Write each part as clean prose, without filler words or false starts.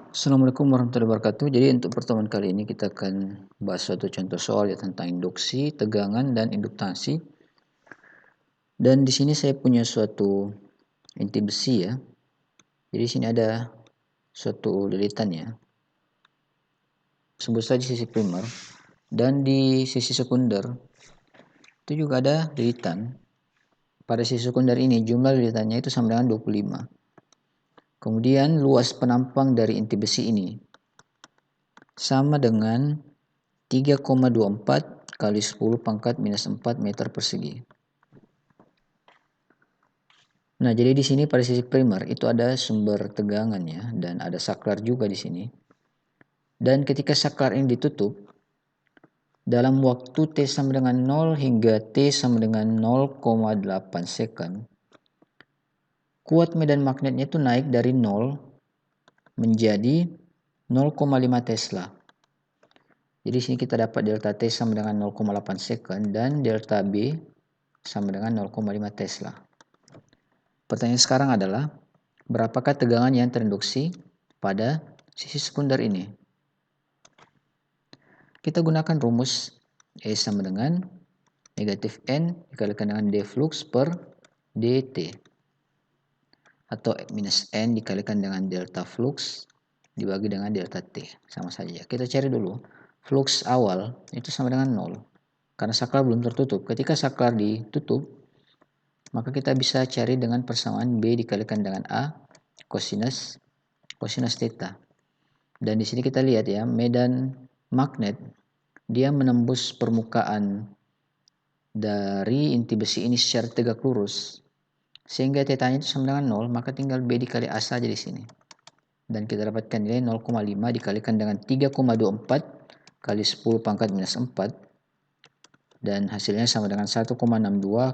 Assalamualaikum warahmatullahi wabarakatuh. Jadi untuk pertemuan kali ini kita akan bahas suatu contoh soal ya tentang induksi, tegangan, dan induktasi. Dan di sini saya punya suatu inti besi ya. Jadi di sini ada suatu lilitan ya. Sebut saja sisi primer. Dan di sisi sekunder itu juga ada lilitan. Pada sisi sekunder ini jumlah lilitannya itu sama dengan 25. Kemudian luas penampang dari inti besi ini sama dengan 3,24 kali 10 pangkat minus 4 meter persegi. Nah, jadi di sini pada sisi primer itu ada sumber tegangan ya, dan ada saklar juga di sini. Dan ketika saklar ini ditutup, dalam waktu T sama dengan 0 hingga T sama dengan 0,8 second, kuat medan magnetnya itu naik dari 0 menjadi 0,5 Tesla. Jadi sini kita dapat delta T sama dengan 0,8 second dan delta B sama dengan 0,5 Tesla. Pertanyaan sekarang adalah, berapakah tegangan yang terinduksi pada sisi sekunder ini? Kita gunakan rumus E sama dengan negatif N dikalikan dengan D flux per dt. Atau minus N dikalikan dengan delta flux dibagi dengan delta T. Sama saja. Kita cari dulu. Flux awal itu sama dengan 0. Karena saklar belum tertutup. Ketika saklar ditutup, maka kita bisa cari dengan persamaan B dikalikan dengan A cosinus theta. Dan di sini kita lihat ya, medan magnet dia menembus permukaan dari inti besi ini secara tegak lurus. Sehingga tetanya itu sama dengan 0, maka tinggal B dikali A saja di sini. Dan kita dapatkan nilai 0,5 dikalikan dengan 3,24 kali 10 pangkat minus 4. Dan hasilnya sama dengan 1,62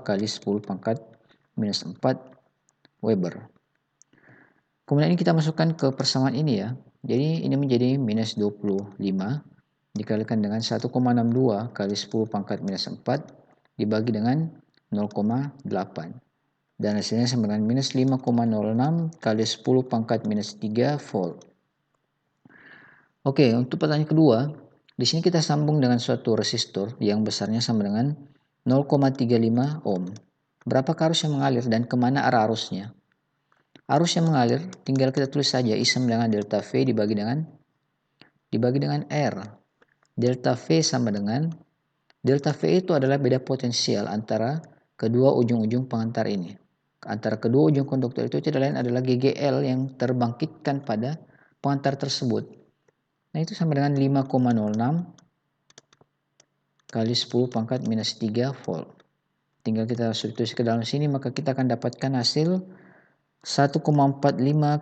kali 10 pangkat minus 4 Weber. Kemudian ini kita masukkan ke persamaan ini ya. Jadi ini menjadi minus 25 dikalikan dengan 1,62 kali 10 pangkat minus 4 dibagi dengan 0,8. Dan hasilnya sama dengan minus 5,06 kali 10 pangkat minus 3 volt. Oke, untuk pertanyaan kedua, di sini kita sambung dengan suatu resistor yang besarnya sama dengan 0,35 ohm. Berapa arus yang mengalir dan kemana arah arusnya? Arus yang mengalir tinggal kita tulis saja I sama dengan delta V dibagi dengan R. Delta V sama dengan, delta V itu adalah beda potensial antara kedua ujung-ujung pengantar ini. Antara kedua ujung konduktor itu tidak lain adalah GGL yang terbangkitkan pada pengantar tersebut. Nah itu sama dengan 5,06 kali 10 pangkat minus 3 volt. Tinggal kita substitusi ke dalam sini, maka kita akan dapatkan hasil 1,45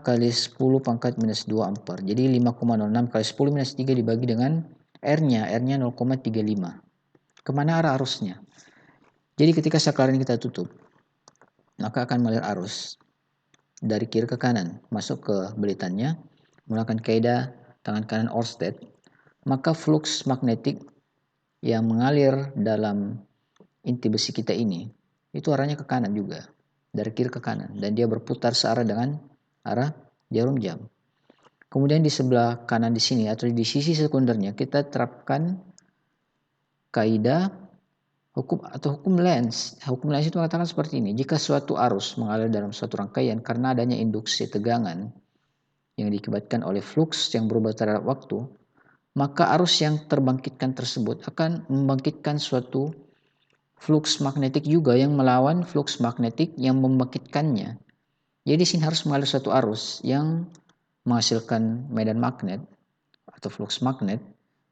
kali 10 pangkat minus 2 ampere. Jadi 5,06 kali 10 minus 3 dibagi dengan R-nya 0,35. Kemana arah arusnya? Jadi ketika saklar ini kita tutup, maka akan mengalir arus dari kiri ke kanan, masuk ke belitannya, menggunakan kaidah tangan kanan Oersted, maka flux magnetik yang mengalir dalam inti besi kita ini, itu arahnya ke kanan juga, dari kiri ke kanan, dan dia berputar searah dengan arah jarum jam. Kemudian di sebelah kanan di sini atau di sisi sekundernya kita terapkan kaidah hukum Lenz. Hukum Lenz itu mengatakan seperti ini. Jika suatu arus mengalir dalam suatu rangkaian karena adanya induksi tegangan yang diakibatkan oleh flux yang berubah terhadap waktu, maka arus yang terbangkitkan tersebut akan membangkitkan suatu flux magnetik juga yang melawan flux magnetik yang membangkitkannya. Jadi sini harus mengalir suatu arus yang menghasilkan medan magnet atau flux magnet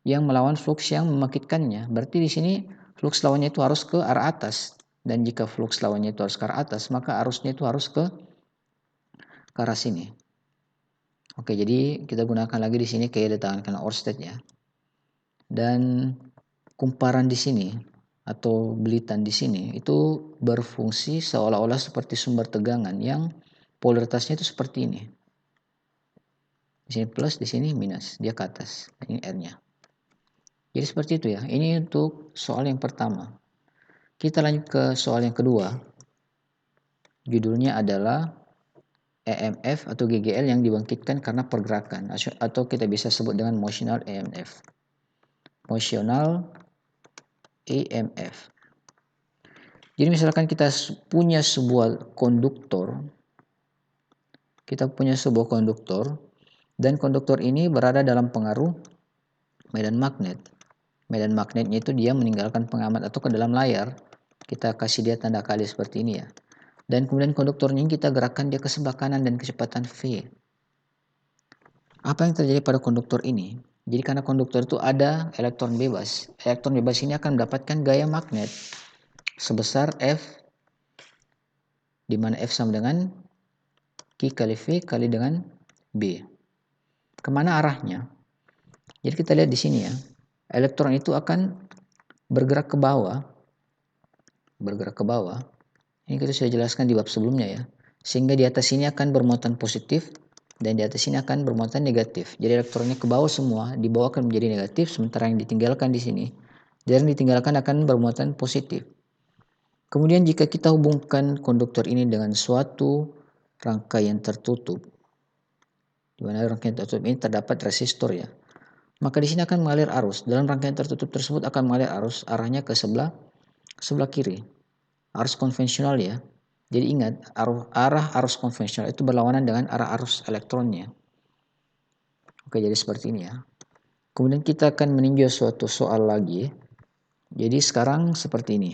yang melawan flux yang membangkitkannya. Berarti di sini flux lawannya itu harus ke arah atas. Dan jika flux lawannya itu harus ke arah atas, maka arusnya itu harus ke arah sini. Oke, jadi kita gunakan lagi di sini kaidah tangan kanan Oersted ya. Dan kumparan di sini atau belitan di sini itu berfungsi seolah-olah seperti sumber tegangan yang polaritasnya itu seperti ini. Di sini plus, di sini minus, dia ke atas. Ini R-nya. Jadi seperti itu ya. Ini untuk soal yang pertama. Kita lanjut ke soal yang kedua. Judulnya adalah EMF atau GGL yang dibangkitkan karena pergerakan, atau kita bisa sebut dengan motional EMF. Motional EMF. Jadi misalkan kita punya sebuah konduktor, dan konduktor ini berada dalam pengaruh medan magnet. Medan magnetnya itu dia meninggalkan pengamat atau ke dalam layar. Kita kasih dia tanda kali seperti ini ya. Dan kemudian konduktornya kita gerakkan dia ke sebelah kanan dan kecepatan V. Apa yang terjadi pada konduktor ini? Jadi karena konduktor itu ada elektron bebas. Elektron bebas ini akan mendapatkan gaya magnet sebesar F, di mana F sama dengan Q kali V kali dengan B. Kemana arahnya? Jadi kita lihat di sini ya. Elektron itu akan bergerak ke bawah. Ini kita sudah jelaskan di bab sebelumnya ya. Sehingga di atas sini akan bermuatan positif dan di atas sini akan bermuatan negatif. Jadi elektronnya ke bawah semua, di bawah akan menjadi negatif, sementara yang ditinggalkan di sini, dan ditinggalkan akan bermuatan positif. Kemudian jika kita hubungkan konduktor ini dengan suatu rangkaian tertutup, di mana rangkaian tertutup ini terdapat resistor ya, maka di sini akan mengalir arus. Dalam rangkaian tertutup tersebut akan mengalir arus arahnya ke sebelah kiri. Arus konvensional ya. Jadi ingat, arah arus konvensional itu berlawanan dengan arah arus elektronnya. Oke, jadi seperti ini ya. Kemudian kita akan meninjau suatu soal lagi. Jadi sekarang seperti ini.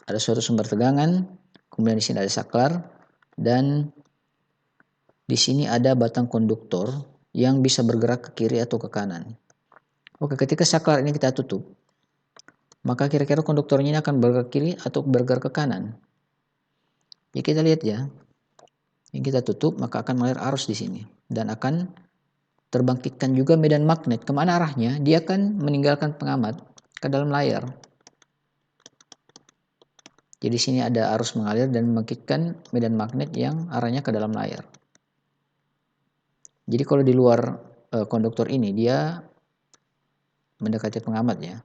Ada suatu sumber tegangan, kemudian di sini ada saklar, dan di sini ada batang konduktor yang bisa bergerak ke kiri atau ke kanan. Oke, ketika saklar ini kita tutup, maka kira-kira konduktornya ini akan bergerak ke kiri atau bergerak ke kanan. Ya kita lihat ya, yang kita tutup maka akan mengalir arus di sini dan akan terbangkitkan juga medan magnet. Kemana arahnya? Dia akan meninggalkan pengamat ke dalam layar. Jadi sini ada arus mengalir dan membangkitkan medan magnet yang arahnya ke dalam layar. Jadi kalau di luar konduktor ini dia mendekati pengamat ya.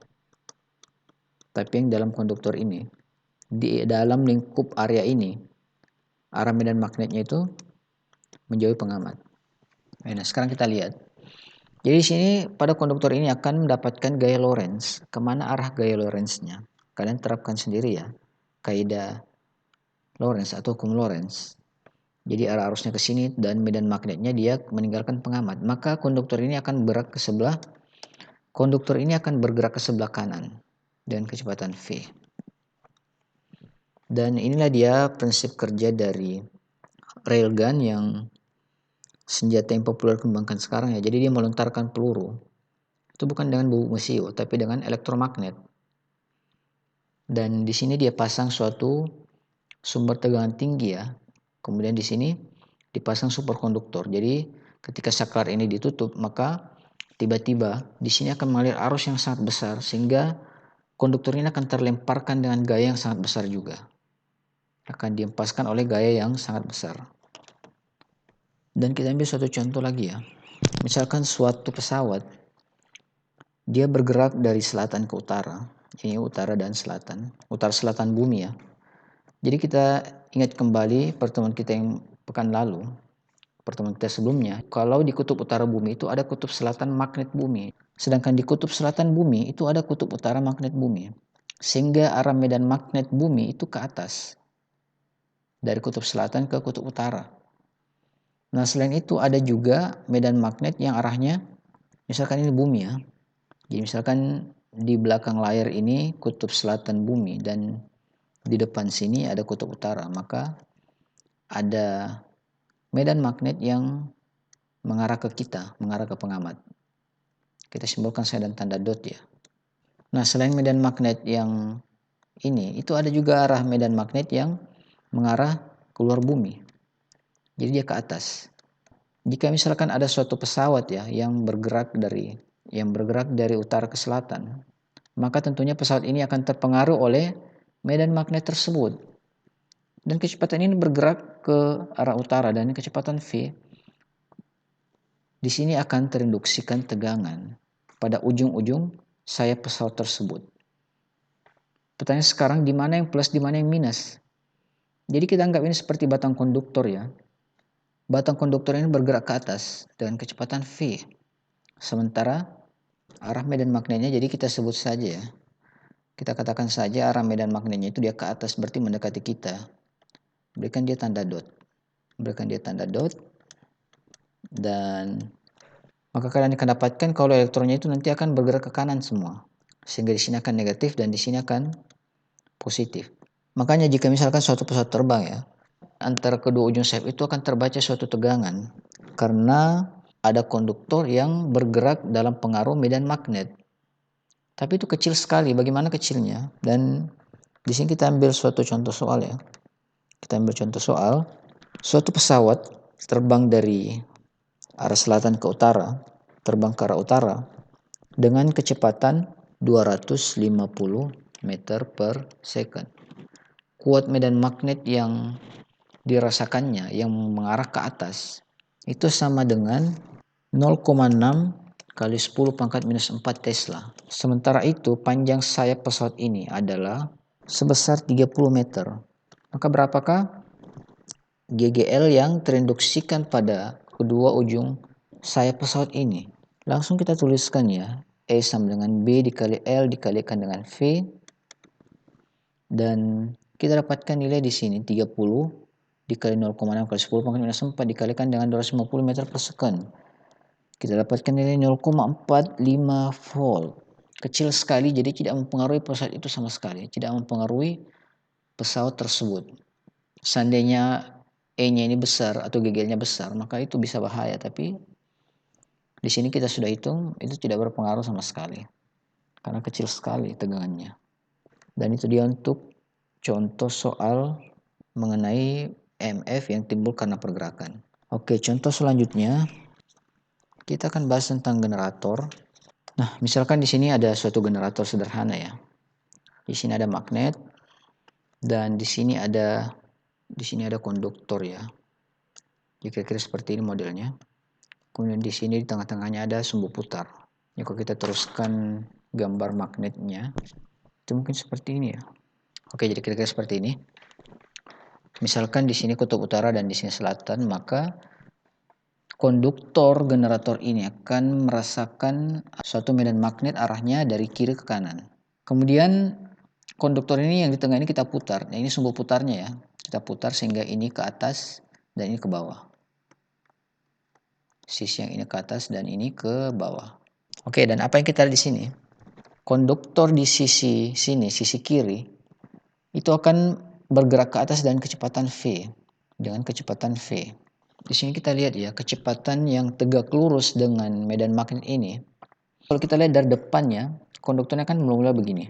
Tapi yang dalam konduktor ini, di dalam lingkup area ini, arah medan magnetnya itu menjauhi pengamat. Nah, sekarang kita lihat. Jadi di sini pada konduktor ini akan mendapatkan gaya Lorentz. Kemana arah gaya Lorentz-nya? Kalian terapkan sendiri ya, kaidah Lorentz atau hukum Lorentz. Jadi arah arusnya ke sini dan medan magnetnya dia meninggalkan pengamat. Maka konduktor ini akan bergerak ke sebelah kanan dengan kecepatan V. Dan inilah dia prinsip kerja dari railgun yang senjata yang populer kembangkan sekarang ya. Jadi dia melontarkan peluru. Itu bukan dengan bubuk mesio, tapi dengan elektromagnet. Dan di sini dia pasang suatu sumber tegangan tinggi ya. Kemudian di sini dipasang superkonduktor. Jadi ketika saklar ini ditutup, maka tiba-tiba di sini akan mengalir arus yang sangat besar sehingga konduktor ini akan terlemparkan dengan gaya yang sangat besar juga. Akan dihempaskan oleh gaya yang sangat besar. Dan kita ambil suatu contoh lagi ya. Misalkan suatu pesawat dia bergerak dari selatan ke utara. Ini utara dan selatan. Utara selatan bumi ya. Jadi kita ingat kembali pertemuan kita yang pekan lalu. Pertemuan kita sebelumnya. Kalau di kutub utara bumi itu ada kutub selatan magnet bumi. Sedangkan di kutub selatan bumi itu ada kutub utara magnet bumi. Sehingga arah medan magnet bumi itu ke atas. Dari kutub selatan ke kutub utara. Nah selain itu ada juga medan magnet yang arahnya, misalkan ini bumi ya. Jadi misalkan di belakang layar ini kutub selatan bumi dan di depan sini ada kutub utara. Maka ada medan magnet yang mengarah ke kita, mengarah ke pengamat. Kita simbolkan saya dan tanda dot ya. Nah selain medan magnet yang ini, itu ada juga arah medan magnet yang mengarah keluar bumi. Jadi dia ke atas. Jika misalkan ada suatu pesawat ya yang bergerak dari utara ke selatan, maka tentunya pesawat ini akan terpengaruh oleh medan magnet tersebut. Dan kecepatan ini bergerak ke arah utara dan kecepatan V. Di sini akan terinduksikan tegangan pada ujung-ujung sayap pesawat tersebut. Pertanyaan sekarang di mana yang plus, di mana yang minus? Jadi kita anggap ini seperti batang konduktor ya. batang konduktor ini bergerak ke atas dengan kecepatan V. Sementara arah medan magnetnya, jadi kita sebut saja ya, kita katakan saja arah medan magnetnya itu dia ke atas, berarti mendekati kita. Berikan dia tanda dot. Dan maka kalian akan dapatkan kalau elektronnya itu nanti akan bergerak ke kanan semua. Sehingga di sini akan negatif dan di sini akan positif. Makanya jika misalkan suatu pesawat terbang ya, antara kedua ujung sayap itu akan terbaca suatu tegangan karena ada konduktor yang bergerak dalam pengaruh medan magnet. Tapi itu kecil sekali. Bagaimana kecilnya? Dan di sini kita ambil suatu contoh soal ya. Kita ambil contoh soal. Suatu pesawat terbang dari arah selatan ke utara, terbang ke arah utara dengan kecepatan 250 meter per second. Kuat medan magnet yang dirasakannya yang mengarah ke atas itu sama dengan 0,6 kali 10 pangkat minus 4 Tesla. Sementara itu panjang sayap pesawat ini adalah sebesar 30 meter. Maka berapakah GGL yang terinduksikan pada kedua ujung sayap pesawat ini? Langsung kita tuliskan ya. E sama dengan B dikali L dikalikan dengan V. Dan kita dapatkan nilai di sini 30 dikali 0,6 kali 10 pangkat minus 4 dikalikan dengan 250 meter per second. Kita dapatkan nilai 0,45 volt. Kecil sekali, jadi tidak mempengaruhi pesawat itu sama sekali. Tidak mempengaruhi pesawat tersebut. Seandainya E-nya ini besar atau GGL-nya besar, maka itu bisa bahaya. Tapi di sini kita sudah hitung, itu tidak berpengaruh sama sekali. Karena kecil sekali tegangannya. Dan itu dia untuk contoh soal mengenai EMF yang timbul karena pergerakan. Oke, contoh selanjutnya kita akan bahas tentang generator. Nah, misalkan di sini ada suatu generator sederhana ya. Di sini ada magnet dan di sini ada konduktor ya. Jadi kira-kira seperti ini modelnya. Kemudian di sini di tengah-tengahnya ada sumbu putar. Ini kalau kita teruskan gambar magnetnya, itu mungkin seperti ini ya. Oke, jadi kira-kira seperti ini. Misalkan di sini kutub utara dan di sini selatan, maka konduktor generator ini akan merasakan suatu medan magnet arahnya dari kiri ke kanan. Kemudian konduktor ini yang di tengah ini kita putar. Nah, ini sumbu putarnya ya. Kita putar sehingga ini ke atas dan ini ke bawah. Sisi yang ini ke atas dan ini ke bawah. Oke, dan apa yang kita lihat di sini? Konduktor di sisi sini, sisi kiri, itu akan bergerak ke atas dengan kecepatan V. Dengan kecepatan V. Di sini kita lihat ya, kecepatan yang tegak lurus dengan medan magnet ini. Kalau kita lihat dari depannya, konduktornya kan mula-mula begini.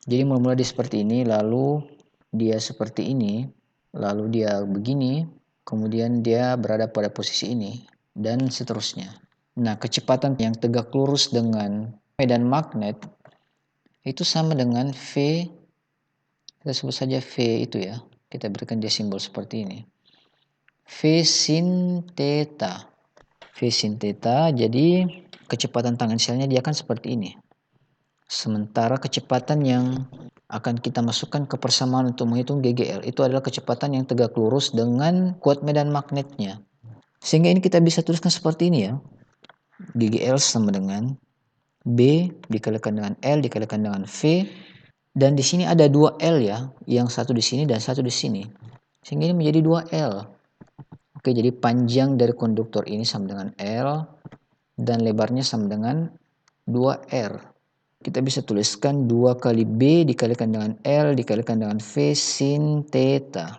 Jadi mula-mula dia seperti ini, lalu dia seperti ini, lalu dia begini, kemudian dia berada pada posisi ini, dan seterusnya. Nah, kecepatan yang tegak lurus dengan medan magnet itu sama dengan V, kita sebut saja V itu ya, kita berikan dia simbol seperti ini. V sin theta. V sin theta, jadi kecepatan tangensialnya dia akan seperti ini. Sementara kecepatan yang akan kita masukkan ke persamaan untuk menghitung GGL itu adalah kecepatan yang tegak lurus dengan kuat medan magnetnya. Sehingga ini kita bisa tuliskan seperti ini ya. GGL sama dengan B dikalikan dengan L dikalikan dengan V. Dan di sini ada dua L ya. Yang satu di sini dan satu di sini. Sehingga ini menjadi 2L. Oke, jadi panjang dari konduktor ini sama dengan L. Dan lebarnya sama dengan 2R. Kita bisa tuliskan 2 kali B dikalikan dengan L dikalikan dengan V sin theta.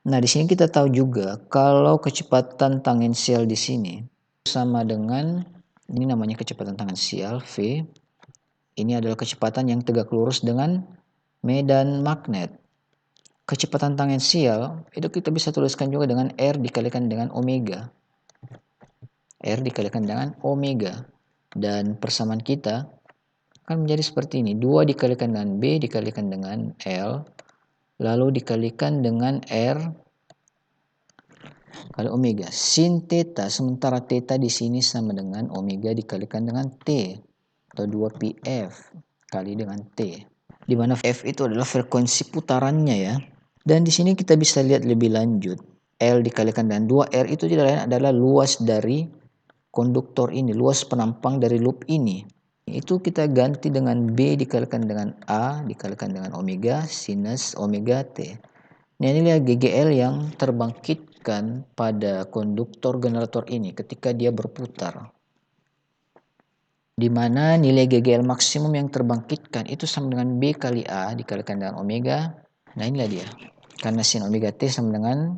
Nah, di sini kita tahu juga kalau kecepatan tangensial di sini sama dengan, ini namanya kecepatan tangensial V. Ini adalah kecepatan yang tegak lurus dengan medan magnet. Kecepatan tangensial itu kita bisa tuliskan juga dengan R dikalikan dengan omega. R dikalikan dengan omega. Dan persamaan kita akan menjadi seperti ini. 2 dikalikan dengan B dikalikan dengan L. Lalu dikalikan dengan R kali omega. Sin theta, sementara theta di sini sama dengan omega dikalikan dengan T. Atau 2πf kali dengan T. Di mana F itu adalah frekuensi putarannya ya. Dan di sini kita bisa lihat lebih lanjut. L dikalikan dengan 2R itu tidak lain adalah luas dari konduktor ini, luas penampang dari loop ini. Itu kita ganti dengan B dikalikan dengan A dikalikan dengan omega sinus omega T. Nah, inilah GGL yang terbangkitkan pada konduktor generator ini ketika dia berputar. Di mana nilai GGL maksimum yang terbangkitkan itu sama dengan B kali A dikalikan dengan omega. Nah, inilah dia. Karena sin omega T sama dengan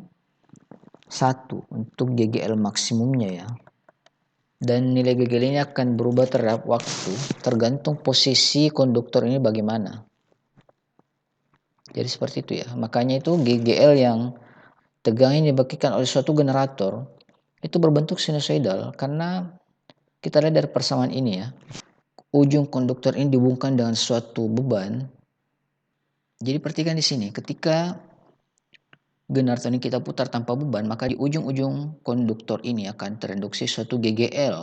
1 untuk GGL maksimumnya ya. Dan nilai GGL ini akan berubah terhadap waktu tergantung posisi konduktor ini bagaimana. Jadi seperti itu ya. Makanya itu GGL yang tegang ini dibagikan oleh suatu generator itu berbentuk sinusoidal karena kita lihat dari persamaan ini ya. Ujung konduktor ini dihubungkan dengan suatu beban. Jadi perhatikan di sini, ketika generator ini kita putar tanpa beban, maka di ujung-ujung konduktor ini akan terinduksi suatu GGL.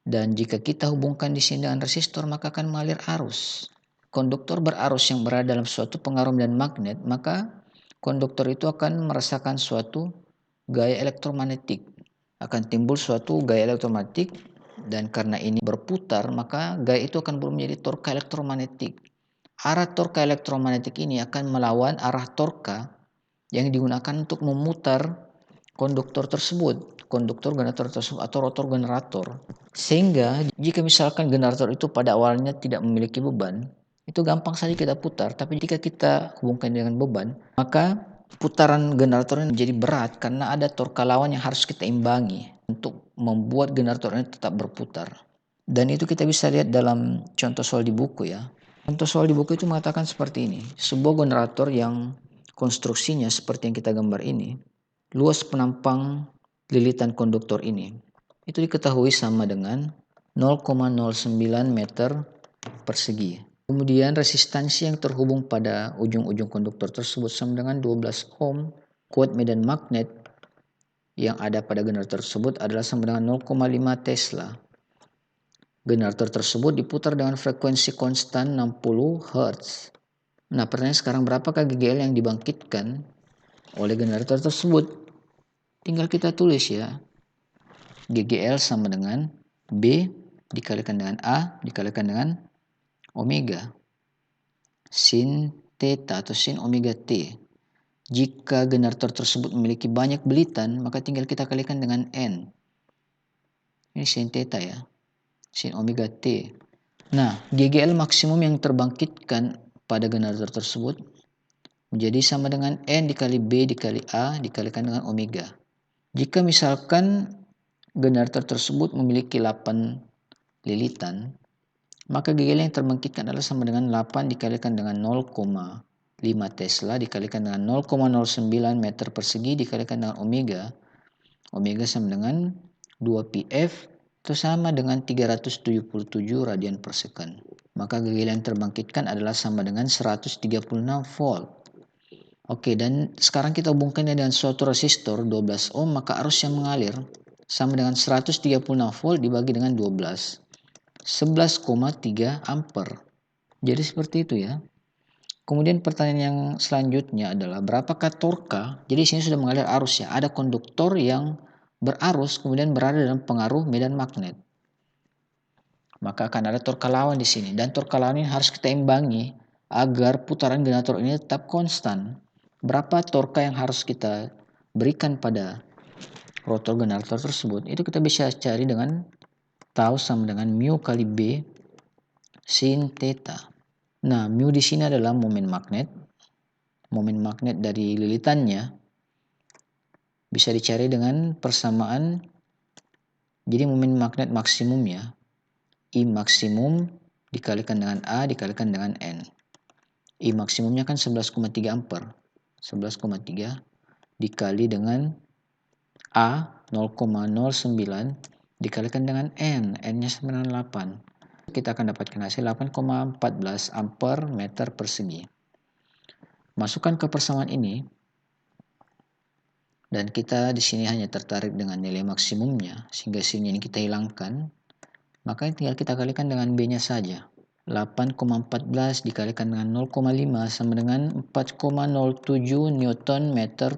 Dan jika kita hubungkan di sini dengan resistor, maka akan mengalir arus. Konduktor berarus yang berada dalam suatu pengarum dan magnet, maka konduktor itu akan merasakan suatu gaya elektromagnetik. Akan timbul suatu gaya elektromagnetik, dan karena ini berputar, maka gaya itu akan berubah menjadi torka elektromagnetik. Arah torka elektromagnetik ini akan melawan arah torka yang digunakan untuk memutar konduktor tersebut, konduktor generator tersebut atau rotor generator. Sehingga jika misalkan generator itu pada awalnya tidak memiliki beban, itu gampang saja kita putar, tapi jika kita hubungkan dengan beban, maka putaran generator ini menjadi berat karena ada torka lawan yang harus kita imbangi untuk membuat generator ini tetap berputar. Dan itu kita bisa lihat dalam contoh soal di buku ya. Contoh soal di buku itu mengatakan seperti ini. Sebuah generator yang konstruksinya seperti yang kita gambar ini, luas penampang lilitan konduktor ini itu diketahui sama dengan 0,09 meter persegi. Kemudian resistansi yang terhubung pada ujung-ujung konduktor tersebut sama dengan 12 ohm. Kuat medan magnet yang ada pada generator tersebut adalah sama dengan 0,5 Tesla. Generator tersebut diputar dengan frekuensi konstan 60 Hz. Nah, pertanyaan sekarang berapakah GGL yang dibangkitkan oleh generator tersebut? Tinggal kita tulis ya. GGL sama dengan B dikalikan dengan A dikalikan dengan omega sin theta atau sin omega T. Jika generator tersebut memiliki banyak belitan, maka tinggal kita kalikan dengan N. Ini sin theta ya, sin omega T. Nah, GGL maksimum yang terbangkitkan pada generator tersebut menjadi sama dengan N dikali B dikali A dikalikan dengan omega. Jika misalkan generator tersebut memiliki 8 lilitan, maka GGL yang terbangkitkan adalah sama dengan 8 dikalikan dengan 0,5 Tesla dikalikan dengan 0,09 meter persegi dikalikan dengan omega. Omega sama dengan 2 PF itu sama dengan 377 radian per second. Maka GGL yang terbangkitkan adalah sama dengan 136 volt. Oke, dan sekarang kita hubungkannya dengan suatu resistor 12 ohm, maka arus yang mengalir sama dengan 136 volt dibagi dengan 12. 11,3 ampere. Jadi seperti itu ya. Kemudian pertanyaan yang selanjutnya adalah berapakah torka? Jadi sini sudah mengalir arus ya. Ada konduktor yang berarus kemudian berada dalam pengaruh medan magnet. Maka akan ada torka lawan di sini dan torka lawan ini harus kita imbangi agar putaran generator ini tetap konstan. Berapa torka yang harus kita berikan pada rotor generator tersebut? Itu kita bisa cari dengan tahu sama dengan mu kali B sin theta. Nah, mu di sini adalah momen magnet. Momen magnet dari lilitannya bisa dicari dengan persamaan. Jadi momen magnet maksimumnya I maksimum dikalikan dengan A dikalikan dengan N. I maksimumnya kan 11,3 ampere. 11,3 dikali dengan A 0,09 dikalikan dengan N. N-nya sama dengan 8. Kita akan dapatkan hasil 8,14 ampere meter persegi. Masukkan ke persamaan ini. Dan kita di sini hanya tertarik dengan nilai maksimumnya. Sehingga sini ini kita hilangkan. Maka tinggal kita kalikan dengan B-nya saja. 8,14 dikalikan dengan 0,5 sama dengan 4,07 Newton meter